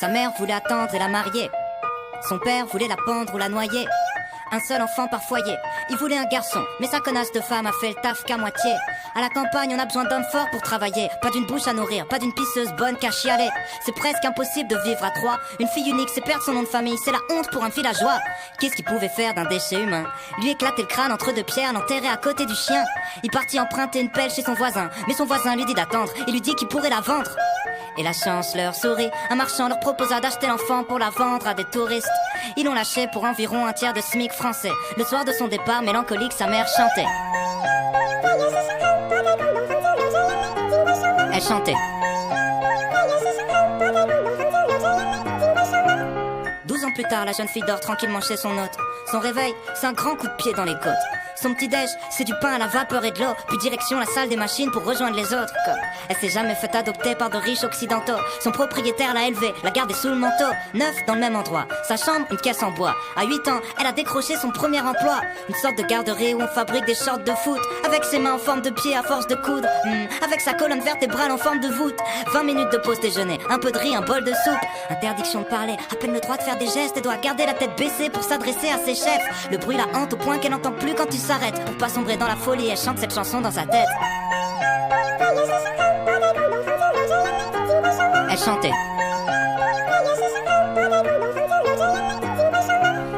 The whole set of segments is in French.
Sa mère voulait attendre et la marier. Son père voulait la pendre ou la noyer. Un seul enfant par foyer. Il voulait un garçon, mais sa connasse de femme a fait le taf qu'à moitié. À la campagne, on a besoin d'hommes forts pour travailler. Pas d'une bouche à nourrir, pas d'une pisseuse bonne qu'à chialer. C'est presque impossible de vivre à trois. Une fille unique, c'est perdre son nom de famille. C'est la honte pour un villageois. Qu'est-ce qu'il pouvait faire d'un déchet humain? Lui éclater le crâne entre deux pierres, l'enterrer à côté du chien. Il partit emprunter une pelle chez son voisin, mais son voisin lui dit d'attendre. Il lui dit qu'il pourrait la vendre. Et la chance leur sourit. Un marchand leur proposa d'acheter l'enfant pour la vendre à des touristes. Ils l'ont lâché pour environ un tiers de SMIC français. Le soir de son départ, mélancolique, sa mère chantait. Elle chantait. 12 ans plus tard, la jeune fille dort tranquillement chez son hôte. Son réveil, c'est un grand coup de pied dans les côtes. Son petit-déj, c'est du pain à la vapeur et de l'eau. Puis direction la salle des machines pour rejoindre les autres. Elle s'est jamais fait adopter par de riches occidentaux. Son propriétaire l'a élevée, l'a gardée sous le manteau. 9 dans le même endroit, sa chambre, une caisse en bois. À 8 ans, elle a décroché son premier emploi. Une sorte de garderie où on fabrique des shorts de foot. Avec ses mains en forme de pied à force de coudre. Avec sa colonne vertébrale en forme de voûte. 20 minutes de pause déjeuner, un peu de riz, un bol de soupe. Interdiction de parler, à peine le droit de faire des gestes. Elle doit garder la tête baissée pour s'adresser à ses chefs. Le bruit la hante au point qu'elle n'entend plus quand il s'arrête. Pour pas sombrer dans la folie, elle chante cette chanson dans sa tête. Elle chantait.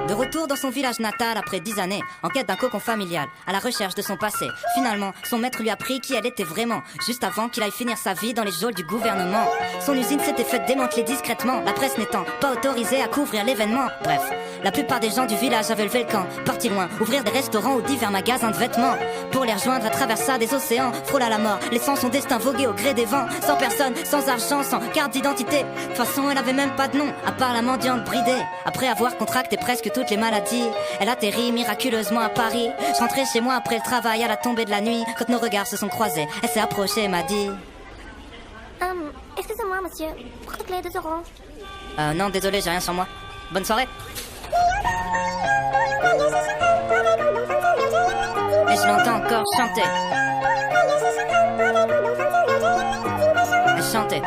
De retour dans son village natal après 10 années, en quête d'un cocon familial, à la recherche de son passé. Finalement, son maître lui a appris qui elle était vraiment, juste avant qu'il aille finir sa vie dans les geôles du gouvernement. Son usine s'était faite démanteler discrètement, la presse n'étant pas autorisée à couvrir l'événement. Bref, la plupart des gens du village avaient levé le camp, partis loin, ouvrir des restaurants ou divers magasins de vêtements. Pour les rejoindre à travers ça des océans, frôle à la mort, laissant son destin voguer au gré des vents. Sans personne, sans argent, sans carte d'identité. De toute façon, elle avait même pas de nom, à part la mendiante bridée. Après avoir contracté presque toutes les maladies, elle atterrit miraculeusement à Paris. Je rentrais chez moi après le travail à la tombée de la nuit. Quand nos regards se sont croisés, elle s'est approchée et m'a dit Excusez-moi, monsieur, porte clé 2 euros. Non, désolé, j'ai rien sur moi. Bonne soirée. Et je l'entends encore chanter. Elle chantait.